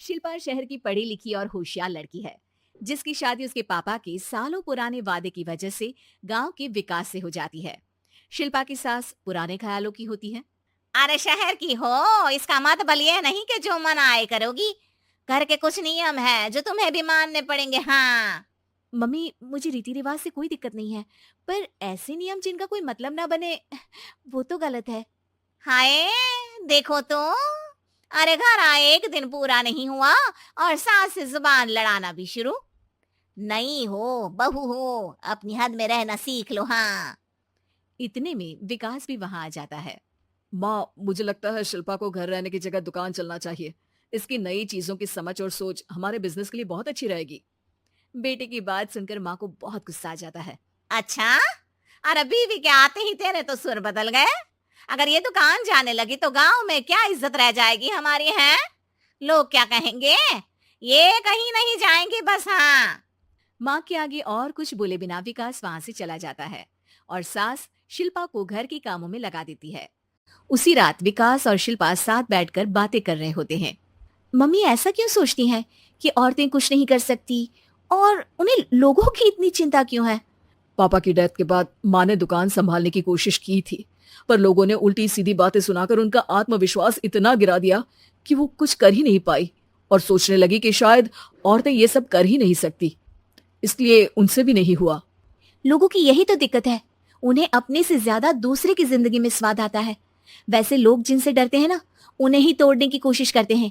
शिल्पा शहर की पढ़ी लिखी और होशियार लड़की है, जिसकी शादी उसके पापा के सालों पुराने वादे की वजह से गांव के विकास से हो जाती है। शिल्पा की सास पुराने ख्यालों की होती है। अरे शहर की हो, इसका मतलब ये नहीं कि जो मन आए करोगी। घर के कुछ नियम है जो तुम्हें भी मानने पड़ेंगे। हाँ। मम्मी, मुझे रीति रिवाज से कोई दिक्कत नहीं है, पर ऐसे नियम जिनका कोई मतलब ना बने, वो तो गलत है। हाय, देखो तो। अरे घर आए एक दिन पूरा नहीं हुआ और सास से जुबान लड़ाना भी शुरू। नहीं हो, बहू हो, अपनी हद में रहना सीख लो। हाँ। इतने में विकास भी वहां आ जाता है। माँ, मुझे लगता है शिल्पा को घर रहने की जगह दुकान चलना चाहिए। इसकी नई चीजों की समझ और सोच हमारे बिजनेस के लिए बहुत अच्छी रहेगी। बेटे की बात सुनकर माँ को बहुत गुस्सा आ जाता है। अच्छा। अरे बीवी के आते ही तेरे तो सुर बदल गए। अगर ये दुकान जाने लगी तो गांव में क्या इज्जत रह जाएगी हमारी है। लोग क्या कहेंगे। ये कहीं नहीं जाएंगे बस। हाँ। माँ के आगे और कुछ बोले बिना विकास वहां से चला जाता है और सास शिल्पा को घर के कामों में लगा देती है। उसी रात विकास और शिल्पा साथ बैठकर बातें कर रहे होते हैं। मम्मी ऐसा क्यों सोचती हैं कि औरतें कुछ नहीं कर सकती, और उन्हें लोगों की इतनी चिंता क्यों है? पापा की डेथ के बाद माँ ने दुकान संभालने की कोशिश की थी, पर लोगों ने उल्टी सीधी बातें सुनाकर उनका आत्मविश्वास इतना गिरा दिया कि वो कुछ कर ही नहीं पाई और सोचने लगी कि शायद औरतें ये सब कर ही नहीं सकती, इसलिए उनसे भी नहीं हुआ। लोगों की यही तो दिक्कत है, उन्हें अपने से ज्यादा दूसरे की जिंदगी में स्वाद आता है। वैसे लोग जिनसे डरते हैं ना, उन्हें ही तोड़ने की कोशिश करते हैं।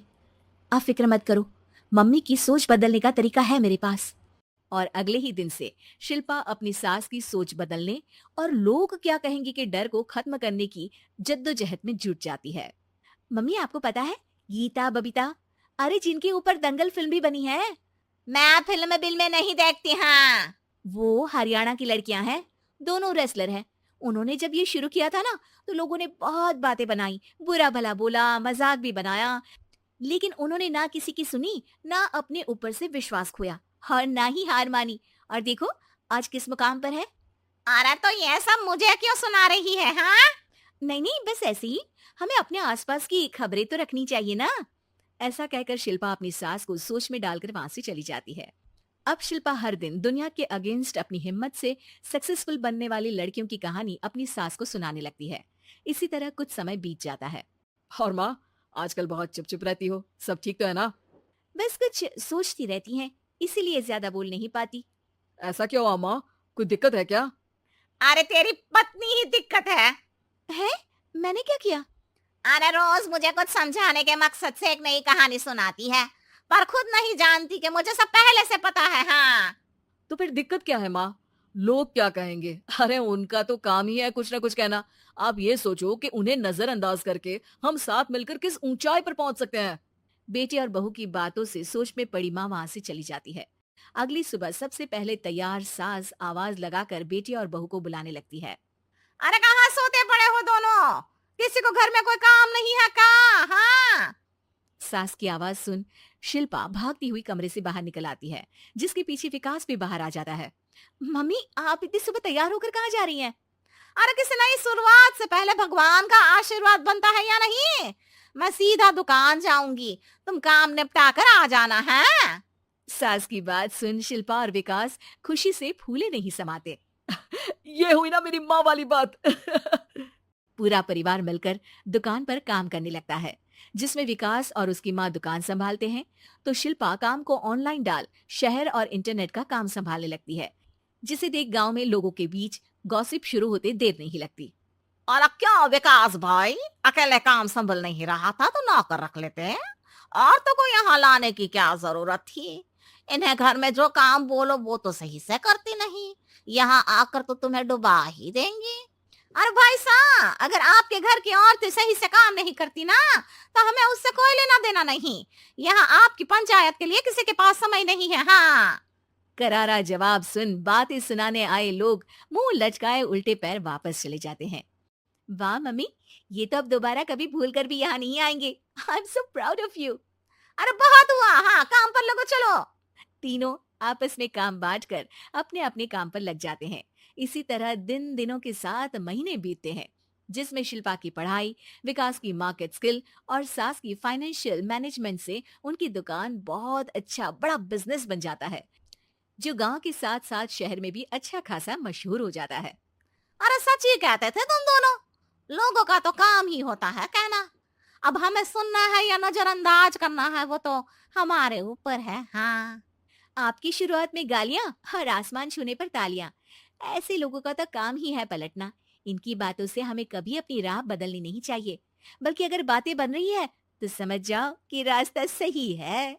आप फिक्र मत करो, मम्मी की सोच बदलने का तरीका है मेरे पास। और अगले ही दिन से शिल्पा अपनी सास की सोच बदलने और लोग क्या कहेंगे के डर को खत्म करने की जद्दोजहद में जुट जाती है। मम्मी, आपको पता है, गीता बबीता, अरे जिनके ऊपर दंगल फिल्म भी बनी है, मैं फिल्म बिल में नहीं देखती। हाँ। वो हरियाणा की लड़कियां हैं। दोनों रेसलर हैं। उन्होंने जब ये शुरू किया था ना, तो लोगों ने बहुत बातें बनाई, बुरा भला बोला, मजाक भी बनाया, लेकिन उन्होंने ना किसी की सुनी, ना अपने ऊपर से विश्वास खोया और ना ही हार मानी। और देखो आज किस मुकाम पर है। अरे तो ये सब मुझे क्यों सुना रही है। हाँ। नहीं नहीं, बस ऐसे ही, हमें अपने आसपास की खबरें तो रखनी चाहिए ना। ऐसा कहकर शिल्पा अपनी सास को सोच में डालकर वहां से चली जाती है। अब शिल्पा हर दिन दुनिया के अगेंस्ट अपनी हिम्मत से सक्सेसफुल बनने वाली लड़कियों की कहानी अपनी सास को सुनाने लगती है। इसी तरह कुछ समय बीत जाता है। और माँ, आजकल बहुत चुप चुप रहती हो, सब ठीक तो है ना? बस कुछ सोचती रहती हैं, इसीलिए ज्यादा बोल नहीं पाती। ऐसा क्यों हुआ माँ, कोई दिक्कत है क्या? अरे तेरी पत्नी ही दिक्कत है। है? मैंने क्या किया? अरे रोज मुझे कुछ समझाने के मकसद से एक नई कहानी सुनाती है, पर खुद नहीं जानती कि मुझे सब पहले से पता है। हाँ। तो फिर दिक्कत क्या है माँ? लोग क्या कहेंगे? अरे उनका तो काम ही है कुछ ना कुछ कहना। आप ये सोचो कि उन्हें नजरअंदाज करके हम साथ मिलकर किस ऊंचाई पर पहुंच सकते हैं। बेटे और बहू की बातों से सोच में पड़ी माँ वहां से चली जाती है। अगली सुबह सबसे पहले तैयार सास आवाज लगाकर बेटे और बहू को बुलाने लगती है। अरे कहाँ सोते पड़े हो दोनों। किसी को घर में कोई काम नहीं है का। हाँ। सास की आवाज सुन शिल्पा भागती हुई कमरे से बाहर निकल आती है, जिसके पीछे विकास भी बाहर आ जाता है। मम्मी, आप इतनी सुबह तैयार होकर कहाँ जा रही हैं? अरे किसी नई शुरुआत से पहले भगवान का आशीर्वाद बनता है या नहीं। मैं सीधा दुकान जाऊंगी, तुम काम निपटा कर आ जाना है। सास की बात सुन शिल्पा और विकास खुशी से फूले नहीं समाते। ये हुई ना मेरी माँ वाली बात। पूरा परिवार मिलकर दुकान पर काम करने लगता है, जिसमें विकास और उसकी माँ दुकान संभालते हैं, तो शिल्पा काम को ऑनलाइन डाल शहर और इंटरनेट का काम संभालने लगती है, जिसे देख गांव में लोगों के बीच गॉसिप शुरू होते देर नहीं लगती। और क्या विकास भाई, अकेले काम संभल नहीं रहा था तो नौकर रख लेते हैं। और तो को यहाँ लाने की क्या जरूरत थी। इन्हें घर में जो काम बोलो वो तो सही से करती नहीं। यहाँ आकर तो तुम्हें डुबा ही देंगी। अरे भाई साहब, अगर आपके घर की औरतें सही से काम नहीं करती ना, तो हमें उससे कोई लेना देना नहीं। यहाँ आपकी पंचायत के लिए किसी के पास समय नहीं है। हाँ। करारा जवाब सुन बातें सुनाने आए लोग मुंह लटकाए उल्टे पैर वापस चले जाते हैं। वाह मम्मी, ये तो अब दोबारा कभी भूल कर भी यहाँ नहीं आएंगे। I am so proud of you. अरे बहुत हुआ। हाँ, काम पर लगो चलो। तीनों आपस में काम बांटकर अपने अपने काम पर लग जाते हैं। इसी तरह दिन दिनों के साथ महीने बीतते हैं। जिसमें शिल्पा की पढ़ाई, विकास की मार्केट स्किल और सास की फाइनेंशियल मैनेजमेंट से उनकी दुकान बहुत अच्छा बड़ा बिजनेस बन जाता है, जो गांव के साथ साथ शहर में भी अच्छा खासा मशहूर हो जाता है। अरे सच ही कहते थे तुम दोनों। लोगों का तो काम ही होता है कहना। अब हमें सुनना है या नजरअंदाज करना है वो तो हमारे ऊपर है। हाँ। आपकी शुरुआत में गालियां और आसमान छूने पर तालियां, ऐसे लोगों का तो काम ही है पलटना। इनकी बातों से हमें कभी अपनी राह बदलनी नहीं चाहिए, बल्कि अगर बातें बन रही है तो समझ जाओ कि रास्ता सही है।